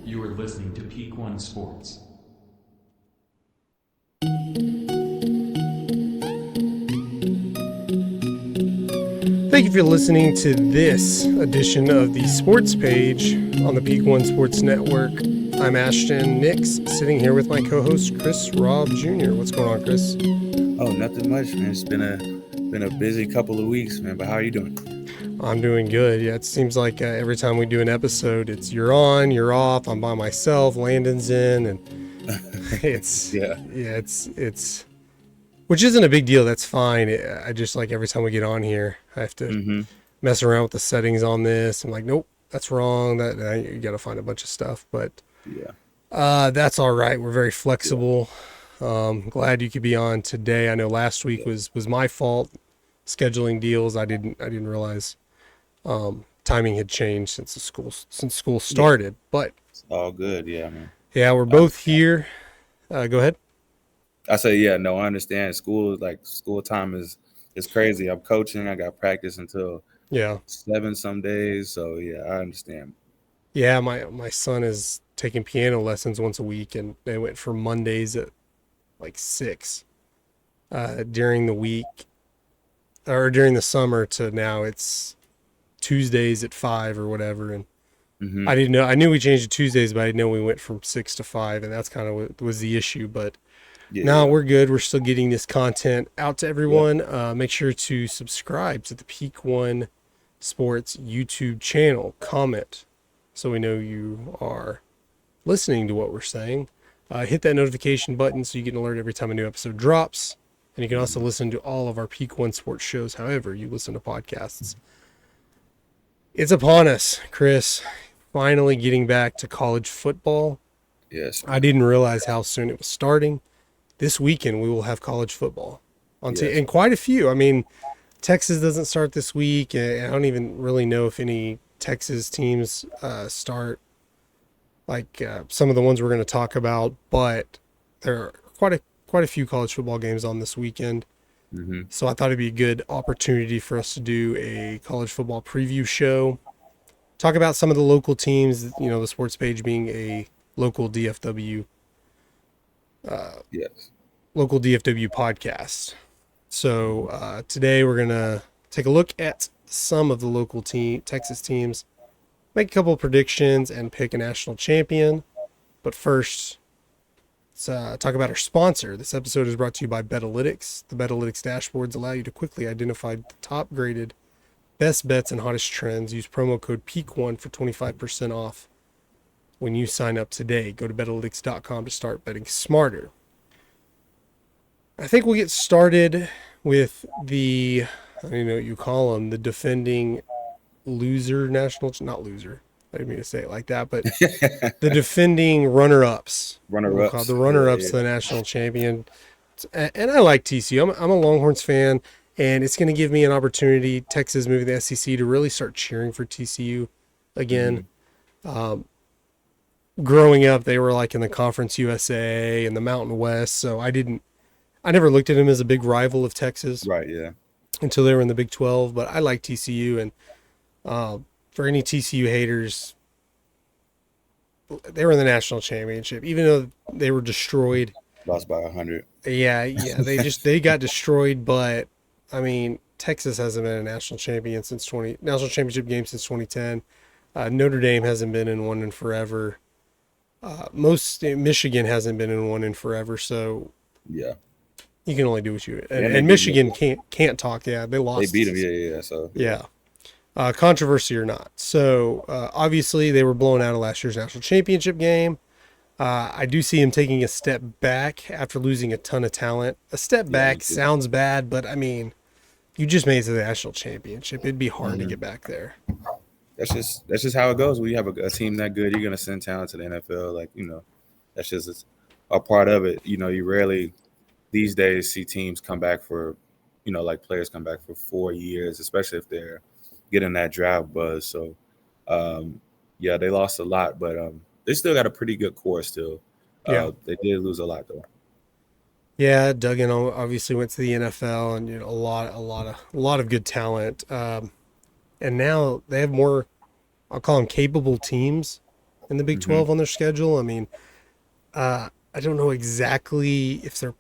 You are listening to Peak One Sports. Thank you for listening to this edition of the Sports Page on the Peak One Sports Network. I'm Ashton Nix, sitting here with my co-host Chris Robb Jr. What's going on, Chris? Oh, nothing much, man. It's been a busy couple of weeks, man. But how are you doing? I'm doing good. Yeah, it seems like every time we do an episode, it's you're on, you're off. I'm by myself. Landon's in, and it's it's which isn't a big deal. That's fine. I just like every time we get on here, I have to mess around with the settings on this. I'm like, nope, that's wrong. You got to find a bunch of stuff, but that's all right. We're very flexible. Glad you could be on today. I know last week was my fault. Scheduling deals. I didn't realize timing had changed since school started. But It's all good, yeah, man. yeah, we're both here. Go ahead. I say, no, I understand. School time is crazy. I'm coaching. I got practice until Yeah. 7 some days. So yeah, I understand. Yeah, my son is taking piano lessons once a week, and they went from Mondays at like 6 during the week or during the summer to now it's Tuesdays at 5 or whatever. And I didn't know. I knew we changed to Tuesdays, but I didn't know we went from 6 to 5, and that's kind of what was the issue. But no, we're good. We're still getting this content out to everyone. Make sure to subscribe to the Peak One Sports YouTube channel. Comment so we know you are listening to what we're saying. Hit that notification button so you get an alert every time a new episode drops. And you can also listen to all of our Peak One Sports shows, however you listen to podcasts. It's upon us, Chris. Finally getting back to college football. Yes. I didn't realize how soon it was starting. This weekend we will have college football and quite a few. I mean, Texas doesn't start this week, and I don't even really know if any Texas teams start. Like some of the ones we're going to talk about, but there are quite a few college football games on this weekend. So I thought it'd be a good opportunity for us to do a college football preview show. Talk about some of the local teams, the Sports Page being a local DFW local DFW podcast. So today we're going to take a look at some of the local Texas teams, make a couple of predictions, and pick a national champion. But first, let's talk about our sponsor. This episode is brought to you by Betalytics. The Betalytics dashboards allow you to quickly identify the top graded best bets and hottest trends. Use promo code PEAK1 for 25% off when you sign up today. Go to Betalytics.com to start betting smarter. I think we'll get started with I don't even know what you call them, the defending not loser. I didn't mean to say it like that, but the defending runner-ups. The runner-ups to the national champion. And I like TCU. I'm a Longhorns fan, and it's going to give me an opportunity, Texas moving the SEC, to really start cheering for TCU again. Growing up, they were like in the Conference USA and the Mountain West, so I never looked at them as a big rival of Texas. Right, yeah. Until they were in the Big 12, but I like TCU, and for any TCU haters, they were in the national championship, even though they were destroyed. Lost by 100. Yeah, they got destroyed. But I mean, Texas hasn't been a national championship game since 2010. Notre Dame hasn't been in one in forever. Michigan hasn't been in one in forever. So yeah, you can only do what you and Michigan can't talk. Yeah, they lost. They beat them. Yeah. So yeah. Controversy or not. So obviously they were blown out of last year's national championship game. I do see him taking a step back after losing a ton of talent. A step back sounds bad, but I mean, you just made it to the national championship. It'd be hard to get back there. That's just how it goes. When you have a team that good, you're gonna send talent to the NFL. That's just a part of it. You rarely these days see teams come back for, players come back for 4 years, especially if they're getting that draft buzz. So, they lost a lot, but they still got a pretty good core still. They did lose a lot though. Yeah, Duggan obviously went to the NFL, and a lot of good talent. And now they have more, I'll call them capable teams in the Big 12 on their schedule. I mean, I don't know exactly if they're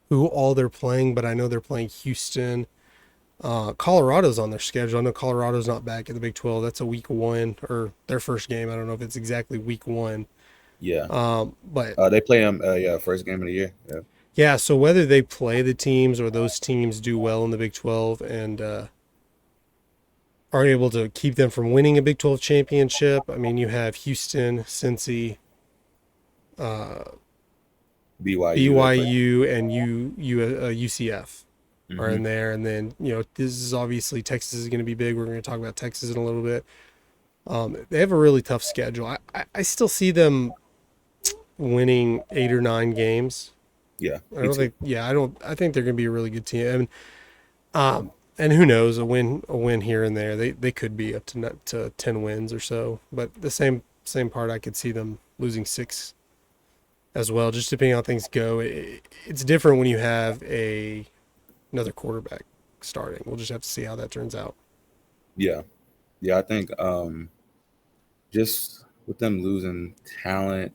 who all they're playing, but I know they're playing Houston. Colorado's on their schedule. I know Colorado's not back in the Big 12. That's a week 1 or their first game. I don't know if it's exactly week 1. Yeah. But They play them. First game of the year. Yeah. yeah, so whether they play the teams or those teams do well in the Big 12 and are able to keep them from winning a Big 12 championship. I mean, you have Houston, Cincy, BYU. BYU, and UCF are in Mhm. there. And then, this is obviously Texas is going to be big. We're going to talk about Texas in a little bit. They have a really tough schedule. I still see them winning 8 or 9 games. Yeah. I don't think. Yeah, I think they're going to be a really good team. I mean, and who knows, a win here and there. They could be up to 10 wins or so. But the same part, I could see them losing 6 as well, just depending on how things go. It's different when you have another quarterback starting. We'll just have to see how that turns out. Yeah. Yeah. I think just with them losing talent,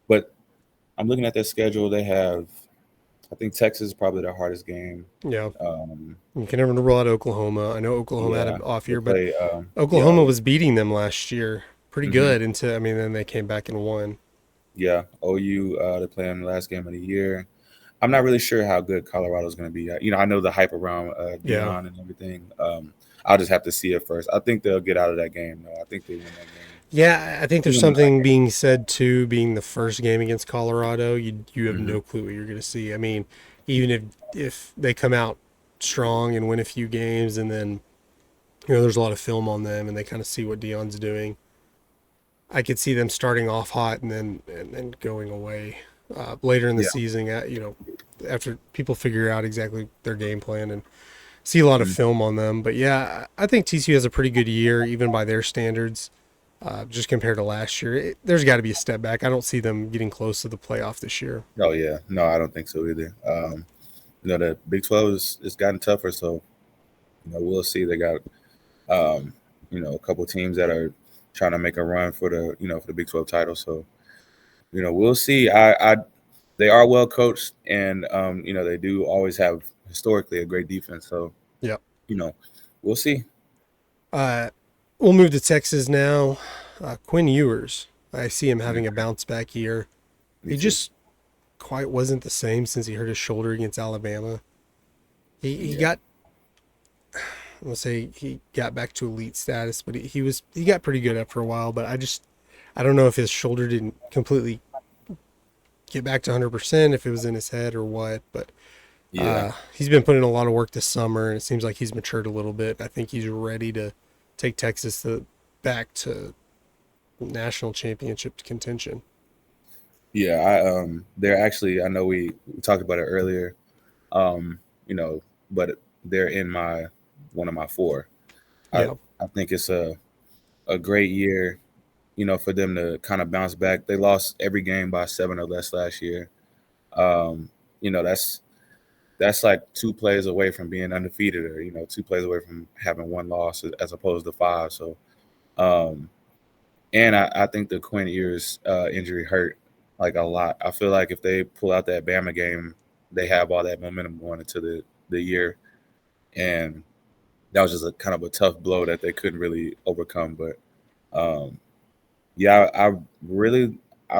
but I'm looking at their schedule. They have, I think Texas is probably their hardest game. Yeah. You can never rule out Oklahoma. I know Oklahoma had an off year, but Oklahoma was beating them last year pretty good then they came back and won. Yeah. OU, they play them the last game of the year. I'm not really sure how good Colorado's going to be. I know the hype around Deion and everything. I'll just have to see it first. I think they'll get out of that game, though. I think they win that game. Yeah, I think there's something being said too, being the first game against Colorado. You have no clue what you're going to see. I mean, even if they come out strong and win a few games, and then there's a lot of film on them, and they kind of see what Deion's doing. I could see them starting off hot and then going away later in the season. After people figure out exactly their game plan and see a lot of film on them. But yeah, I think TCU has a pretty good year, even by their standards. Just compared to last year, there's got to be a step back. I don't see them getting close to the playoff this year. Oh yeah, no, I don't think so either. The Big 12 is gotten tougher, so we'll see. They got a couple teams that are trying to make a run for the Big 12 title. So we'll see. They are well coached, and they do always have historically a great defense. So yeah, we'll see. We'll move to Texas now. Quinn Ewers, I see him having a bounce back year. He just quite wasn't the same since he hurt his shoulder against Alabama. He got, I want to say he got back to elite status, but he got pretty good after a while. But I don't know if his shoulder didn't completely get back to 100%, if it was in his head or what. But he's been putting in a lot of work this summer, and it seems like he's matured a little bit. I think he's ready to take Texas back to national championship contention. Yeah, they're actually, I know we talked about it earlier, but they're in one of my 4. Yeah. I think it's a great year, for them to kind of bounce back. They lost every game by 7 or less last year. That's like 2 plays away from being undefeated, or 2 plays away from having 1 loss as opposed to 5. So, and I think the Quinn Ewers injury hurt like a lot. I feel like if they pull out that Bama game, they have all that momentum going into the year, and that was just a kind of a tough blow that they couldn't really overcome. But I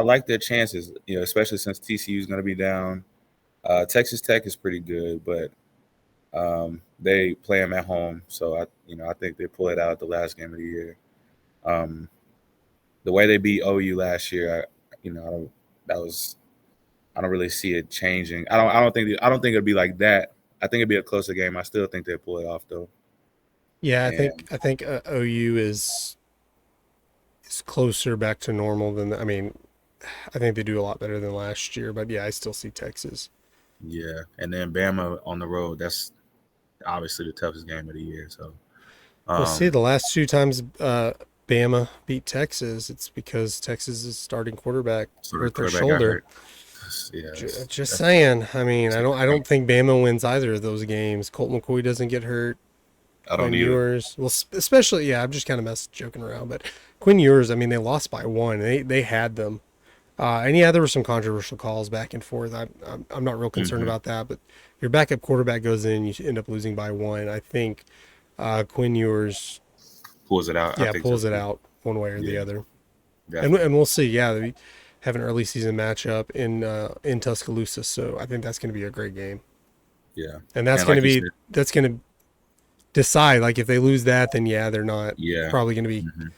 like their chances, especially since TCU is going to be down. Texas Tech is pretty good, but they play them at home, so I think they pull it out at the last game of the year. The way they beat OU last year, I don't really see it changing. I don't think it'll be like that. I think it'd be a closer game. I still think they'll pull it off though. Yeah, I think OU is closer back to normal than I think they do a lot better than last year. But yeah, I still see Texas. Yeah, and then Bama on the road. That's obviously the toughest game of the year. So we'll see. The last 2 times Bama beat Texas, it's because Texas' starting quarterback hurt their shoulder. Yeah, just saying. I don't think Bama wins either of those games. Colt McCoy doesn't get hurt. I don't Quinn either. Ewers. Well, especially, yeah, I'm just kind of joking around, but Quinn Ewers, I mean, they lost by one. They had them. And yeah, there were some controversial calls back and forth. I'm not real concerned Mm-hmm. about that, but your backup quarterback goes in, you end up losing by one. I think Quinn Ewers, Pulls it out. I yeah, think so pulls it too. out one way or the Yeah, other. And definitely. we'll see. Yeah, we have an early season matchup in Tuscaloosa, so I think that's going to be a great game. Yeah, And that's and going to like you be said, that's going to decide. Like if they lose that, then yeah, they're not yeah, probably going to be hmm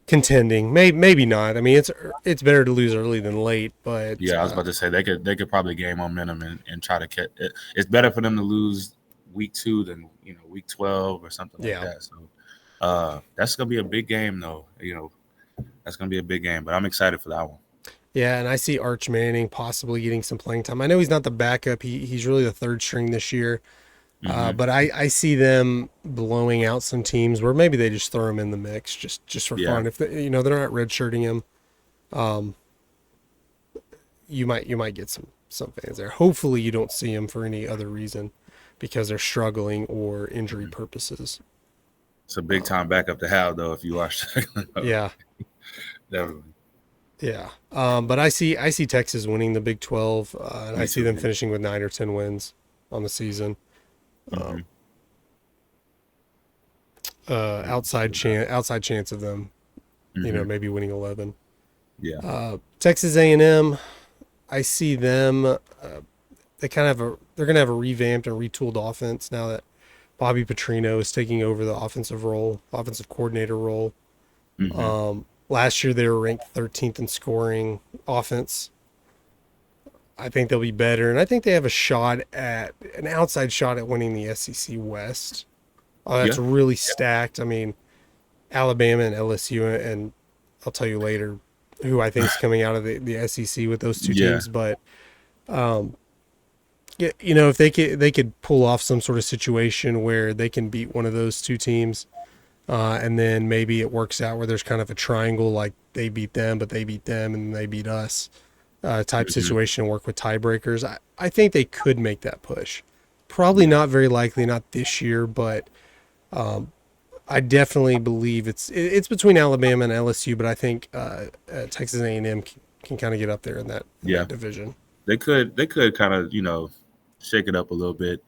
contending. Maybe not. I mean, it's better to lose early than late, but yeah. I was about to say they could probably gain momentum and try to catch. It's better for them to lose week 2 than week 12 or something like yeah. that. So that's gonna be a big game though. That's gonna be a big game, but I'm excited for that one. Yeah, and I see Arch Manning possibly getting some playing time. I know he's not the backup. He's really the third string this year. Hmm But I see them blowing out some teams where maybe they just throw him in the mix just for Yeah, fun. If they, they're not redshirting him, you might get some fans there. Hopefully you don't see him for any other reason because they're struggling or injury purposes. it's a big time backup to have though if you are struggling. Yeah, Definitely. yeah. But I see Texas winning the Big 12, and I Me see too. them finishing with 9 or 10 wins on the season. Hmm Outside chance of them, hmm maybe winning 11. Yeah. Texas A&M, I see them. They're gonna have a revamped and retooled offense now that Bobby Petrino is taking over the offensive coordinator role. hmm Last year they were ranked 13th in scoring offense. I think they'll be better, and I think they have an outside shot at winning the SEC West. Oh, that's Yeah. really stacked. I mean, Alabama and LSU, and I'll tell you later who I think is coming out of the SEC with those two Yeah. teams. But yeah, if they could pull off some sort of situation where they can beat one of those two teams, and then maybe it works out where there's kind of a triangle, like they beat them, but they beat them, and they beat us, type hmm situation, and work with tiebreakers. I think they could make that push. Probably not very likely, not this year, but I definitely believe it's between Alabama and LSU, but I think Texas A&M can kind of get up there in Yeah. that division. They could kind of shake it up a little bit.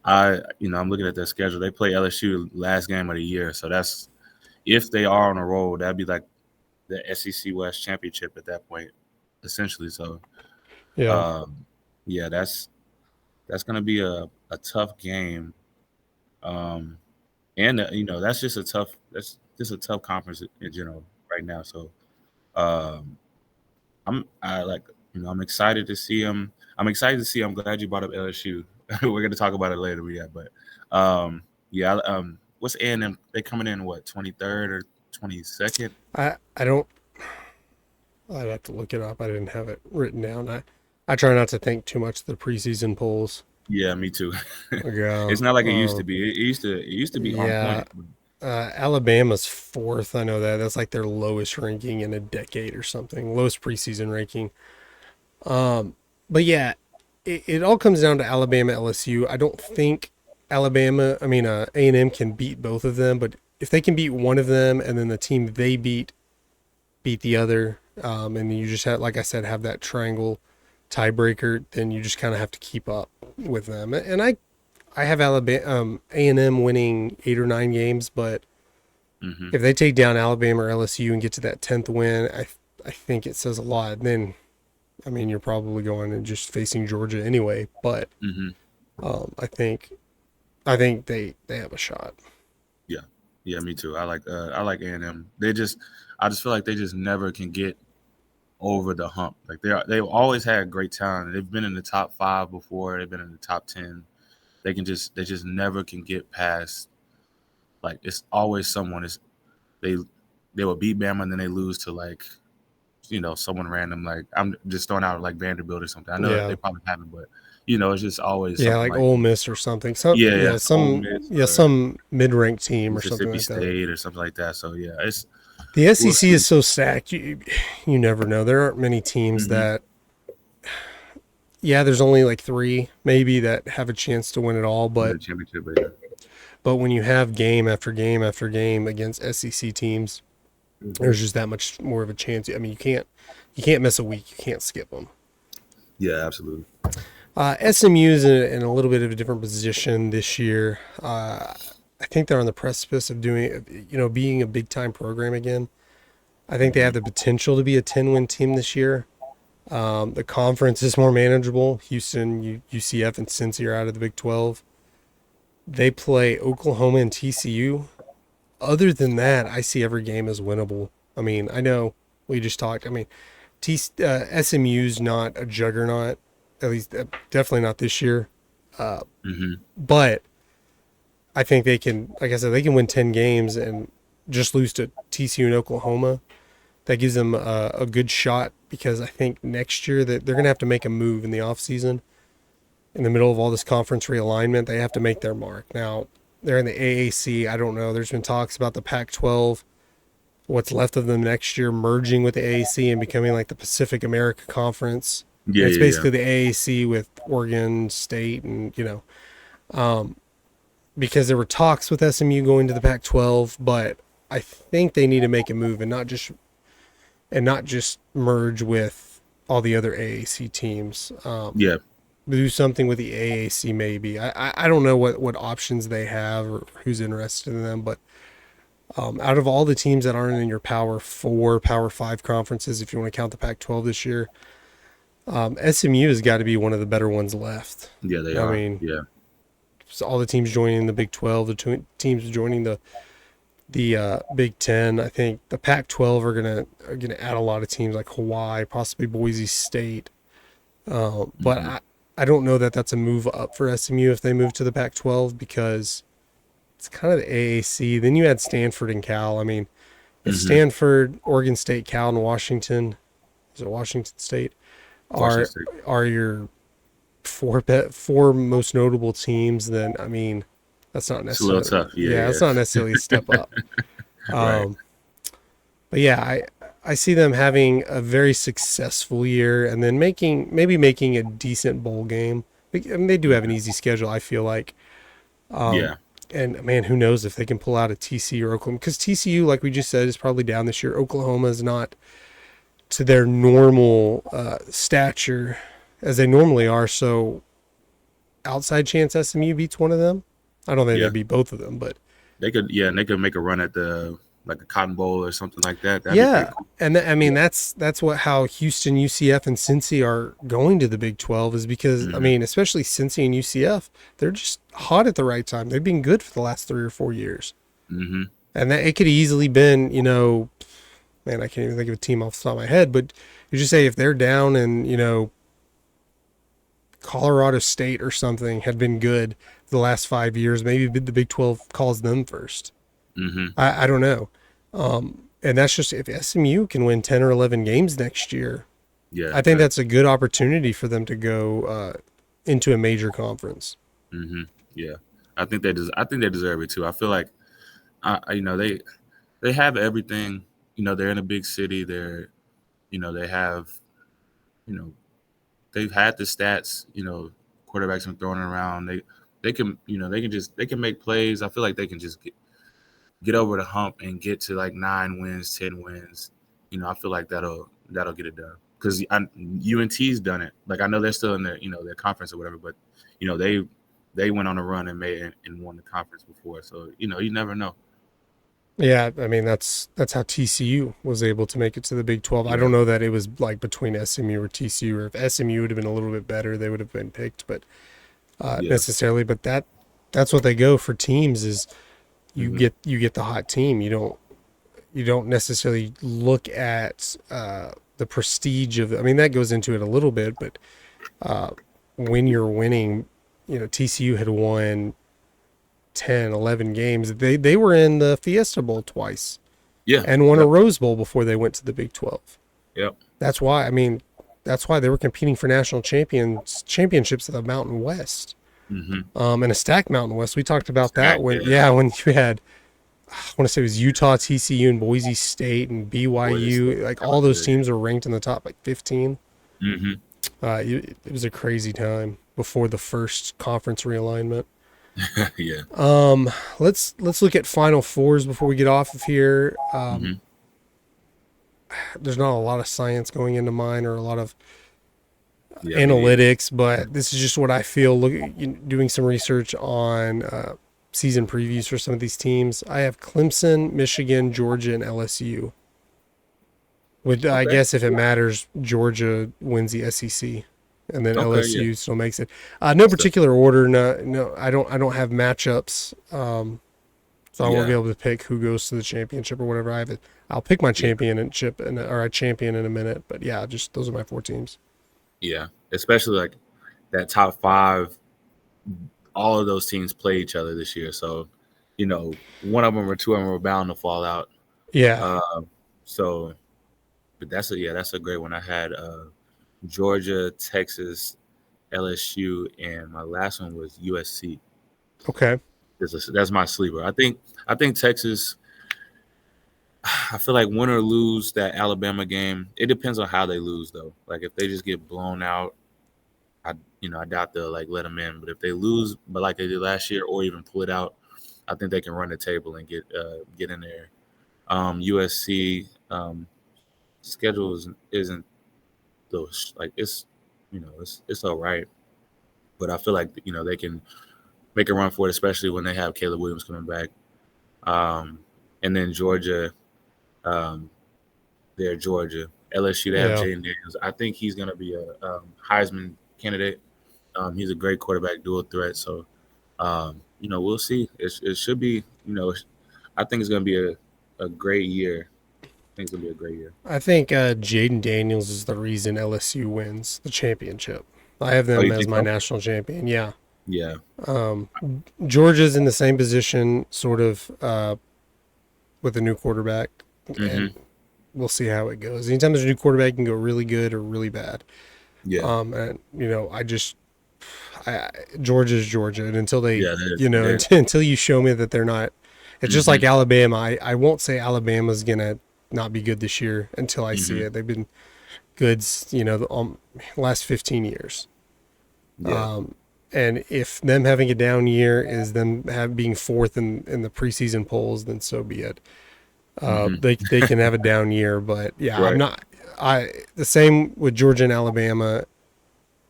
I'm looking at their schedule. They play LSU last game of the year, so that's if they are on a roll, that'd be like the SEC West championship at that point, essentially. So, Yeah, yeah, that's gonna be a tough game, um, and that's just a tough conference in general right now. So, um, I'm excited to see him. I'm excited to see. I'm glad you brought up LSU. We're gonna talk about it later, yeah. But yeah. What's A&M? They coming in what 23rd or 22nd? I don't. I'd have to look it up. I didn't have it written down. I try not to think too much of the preseason polls. Yeah, me too. Yeah, It's not like it used to be. It used to be on yeah. point. Alabama's fourth. I know that. That's like their lowest ranking in a decade or something. Lowest preseason ranking. But yeah, it all comes down to Alabama, LSU. I don't think A&M can beat both of them, but if they can beat one of them and then the team they beat the other, and you just have, like I said, have that triangle tiebreaker, then you just kind of have to keep up with them. And I have A&M winning 8 or 9 games, but Hmm if they take down Alabama or LSU and get to that 10th win, I think it says a lot. And then, I mean, you're probably going and just facing Georgia anyway, but hmm I think they have a shot. Yeah, yeah, me too. I like A&M. I just feel like they just never can get over the hump. Like they've always had great talent. They've been in the top 5 before. They've been in the top 10. They just never can get past. Like it's always someone is they they will beat Bama and then they lose to like someone random. Like I'm just throwing out like Vanderbilt or something. I know Yeah. they probably haven't, but it's just always Yeah, something like like Ole Miss or something. yeah, Ole Miss or Some mid-ranked team or something Mississippi like that. State or something like that. So yeah, The we'll SEC see. is so stacked. You never know. There aren't many teams Hmm that. Yeah, there's only like 3 maybe that have a chance to win it all, Win but the championship later. But when you have game after game after game against SEC teams, there's just that much more of a chance. I mean, you can't miss a week. You can't skip them. Yeah, absolutely. SMU is in a little bit of a different position this year. I think they're on the precipice of being a big time program again. I think they have the potential to be a 10-win team this year. The conference is more manageable. Houston, UCF, and Cincy are out of the Big 12. They play Oklahoma and TCU. Other than that, I see every game as winnable. I mean, I know we just talked. I mean, SMU's not a juggernaut, at least definitely not this year. But I think they can, like I said, they can win 10 games and just lose to TCU and Oklahoma. That gives them a good shot, because I think next year that they're going to have to make a move in the offseason. In the middle of all this conference realignment, they have to make their mark. Now, they're in the AAC. I don't know. There's been talks about the Pac-12, what's left of them next year, merging with the AAC and becoming like the Pacific America Conference. Yeah, it's basically the AAC with Oregon State and, because there were talks with SMU going to the Pac-12, but I think they need to make a move and not just merge with all the other AAC teams. Do something with the AAC maybe. I don't know what options they have or who's interested in them, but out of all the teams that aren't in your Power 4, Power 5 conferences, if you want to count the Pac-12 this year, SMU has got to be one of the better ones left. Yeah, they are. I mean, so all the teams joining the Big 12, the teams joining the Big 10. I think the Pac-12 are gonna add a lot of teams like Hawaii, possibly Boise State. But I don't know that that's a move up for SMU if they move to the Pac-12, because it's kind of the AAC. Then you add Stanford and Cal. I mean, if Stanford, Oregon State, Cal, and Washington, is it Washington State, are your four most notable teams, then I mean, that's not necessarily it's a little tough. That's not necessarily a step up. Right. But yeah, I see them having a very successful year and then maybe making a decent bowl game. I mean, they do have an easy schedule, I feel like. And man, who knows if they can pull out a TCU or Oklahoma, because TCU, like we just said, is probably down this year. Oklahoma is not to their normal stature as they normally are. So outside chance SMU beats one of them. I don't think they beat both of them, but they could. Yeah, and they could make a run at the like a Cotton Bowl or something like that. That'd be cool. And I mean that's how Houston, UCF, and Cincy are going to the Big 12 is because I mean, especially Cincy and UCF, they're just hot at the right time. They've been good for the last 3 or 4 years, and that it could easily been, man, I can't even think of a team off the top of my head, but you just say if they're down and Colorado State or something had been good the last 5 years, maybe the Big 12 calls them first. I don't know. And that's just if SMU can win 10 or 11 games next year. Yeah, I think that's a good opportunity for them to go into a major conference. Yeah, I think they deserve it too. I feel like, they have everything. They're in a big city. They're, they have, they've had the stats. Quarterbacks been throwing it around. They can, they can make plays. I feel like they can just get over the hump and get to like 9 wins, 10 wins. I feel like that'll get it done, because UNT's done it. Like I know they're still in their their conference or whatever, but they went on a run and made and won the conference before. So you never know. Yeah, I mean that's how TCU was able to make it to the Big 12. I don't know that it was like between SMU or TCU, or if SMU would have been a little bit better, they would have been picked, but necessarily. But that's what they go for teams is. You get the hot team. You don't necessarily look at the prestige of. I mean, that goes into it a little bit, but when you're winning, TCU had won 10, 11 games. They were in the Fiesta Bowl twice, and won a Rose Bowl before they went to the Big 12. Yep. That's why. I mean, that's why they were competing for national championships of the Mountain West. And a stacked Mountain West. We talked about that when you had, I want to say it was Utah, TCU, and Boise State and BYU. Like all those teams were ranked in the top like 15. It was a crazy time before the first conference realignment. Yeah. Let's look at Final Fours before we get off of here. Hmm. There's not a lot of science going into mine or a lot of Yeah, me neither. analytics, but this is just what I feel. Doing some research on season previews for some of these teams. I have Clemson, Michigan, Georgia, and LSU. With I Okay. guess if it matters, Georgia wins the SEC, and then Okay. Yeah. LSU still makes it. No So, particular order. No, I don't have matchups. So I won't be yeah. able to pick who goes to the championship or whatever. I'll pick my Yeah. championship or a champion in a minute. But yeah, just those are my 4 teams. Yeah. Especially like that top five. All of those teams play each other this year, so one of them or two of them are bound to fall out. Yeah, Uh, so, but that's a great one. I had Georgia, Texas, LSU, and my last one was USC. okay. That's my sleeper. I think Texas. I feel like win or lose that Alabama game. It depends on how they lose though. Like if they just get blown out, I doubt they'll like let them in. But if they lose, but like they did last year, or even pull it out, I think they can run the table and get in there. USC schedule isn't those like it's all right, but I feel like they can make a run for it, especially when they have Caleb Williams coming back. Um, and then Georgia, um, they're Georgia. LSU, they have Yeah, Jaden Daniels. I think he's going to be a Heisman candidate. He's a great quarterback, dual threat. So, we'll see. It should be, I think it's going to be a great year. I think it's going to be a great year. I think Jaden Daniels is the reason LSU wins the championship. I have Oh, them you as think my so? national champion. Yeah. Yeah. Um, Georgia's in the same position, sort of, with a new quarterback, Hmm. and we'll see how it goes. Anytime there's a new quarterback, it can go really good or really bad. Yeah. And I Georgia's Georgia, and until they, Yeah. They're until you show me that they're not, it's just hmm like Alabama. I won't say Alabama's gonna not be good this year until I see hmm it. They've been good, the last 15 years. Yeah. And if them having a down year is them being fourth in the preseason polls, then so be it. Hmm. They can have a down year, but yeah, I'm Right. not. I the same with Georgia and Alabama.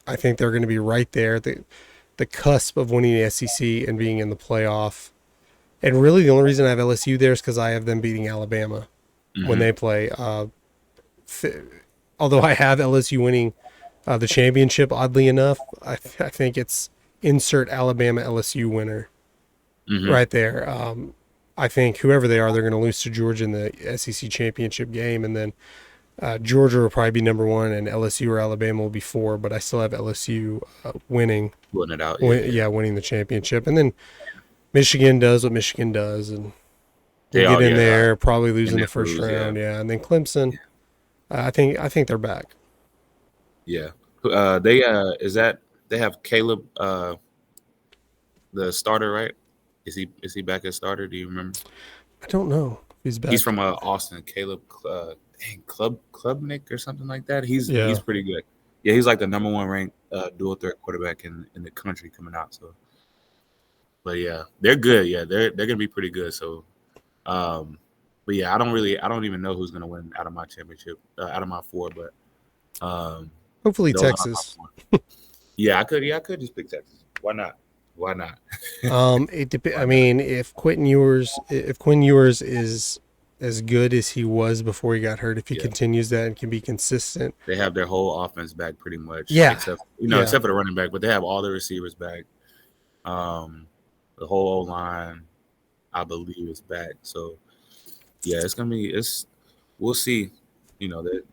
I think they're going to be right there at the cusp of winning the SEC and being in the playoff. And really, the only reason I have LSU there is because I have them beating Alabama when Hmm. they play. Th- Although I have LSU winning the championship, oddly enough, I think it's insert Alabama LSU winner Hmm. right there. I think whoever they are, they're going to lose to Georgia in the SEC championship game, and then Georgia will probably be number one, and LSU or Alabama will be four. But I still have LSU winning, Pulling it out. Yeah. Yeah. yeah, winning the championship, and then Michigan does what Michigan does, and we'll They get are. in Yeah. there, probably And losing then the first lose. Yeah. round, yeah, and then Clemson. I think they're back. Yeah. They is that they have Caleb the starter, right? Is he back as starter? Do you remember? I don't know if he's He's back. from Austin. Caleb Klubnik or something like that. He's Yeah, pretty good. Yeah, he's like the number one ranked dual threat quarterback in the country coming out. So, but yeah, they're good. Yeah, they're gonna be pretty good. So, um, but yeah, I don't even know who's gonna win out of my championship, out of my four. But hopefully those are my Texas. four. Yeah, I could. Yeah, I could just pick Texas. Why not? Why not? I Why not? mean, if Quinn Ewers is as good as he was before he got hurt, if he Yeah, continues that and can be consistent, they have their whole offense back pretty much, yeah, except yeah, except for the running back, but they have all the receivers back. Um, the whole O line, I believe, is back. So yeah, it's we'll see. They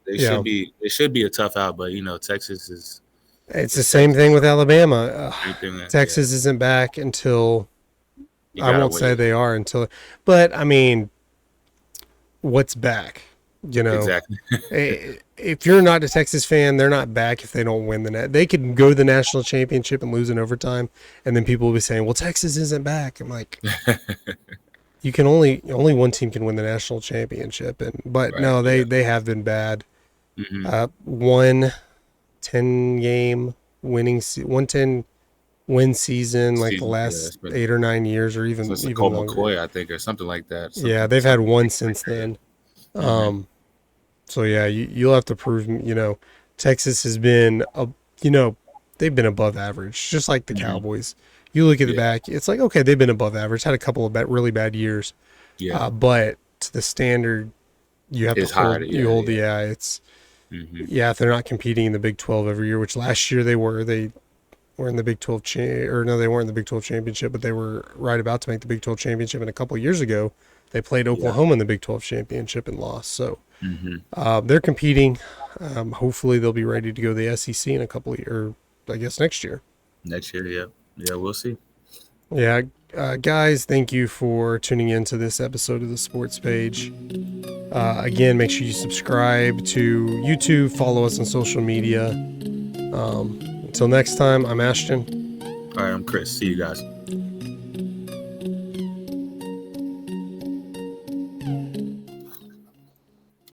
yeah. should be a tough out, but Texas It's the is same Texas. thing with Alabama. Same thing that yeah, Texas isn't back until you I gotta won't say wait. they are until, but I mean, what's back? You know, Exactly. if you're not a Texas fan, they're not back if they don't win the net. They could go to the national championship and lose in overtime, and then people will be saying, "Well, Texas isn't back." I'm like, you can only one team can win the national championship, and but Right. no, they Yeah. they have been bad. Hmm. One 10 game winning 110 win season like the Season, yeah, last it's been 8 or 9 years, or even since the even Colt longer. McCoy, I think, or something like that. Yeah, they've had one since then. So yeah, you'll have to prove. Texas has been they've been above average, just like the Cowboys. You look at the Yeah. back, it's like, okay, they've been above average, had a couple of really bad years, Yeah, but to the standard you have it's to hold. higher. You Yeah, hold. yeah. Yeah, it's Mm-hmm. if they're not competing in the Big 12 every year, which last year they were. They were in the Big 12 or no, they weren't in the Big 12 championship, but they were right about to make the Big 12 championship. And a couple of years ago, they played Oklahoma in the Big 12 championship and lost. So they're competing. Hopefully, they'll be ready to go to the SEC in a couple of years, or I guess next year. Next year, yeah, we'll see. Yeah, guys, thank you for tuning in to this episode of the Sports Page. Again, make sure you subscribe to YouTube, follow us on social media. Until next time, I'm Ashton. All right, I'm Chris. See you guys.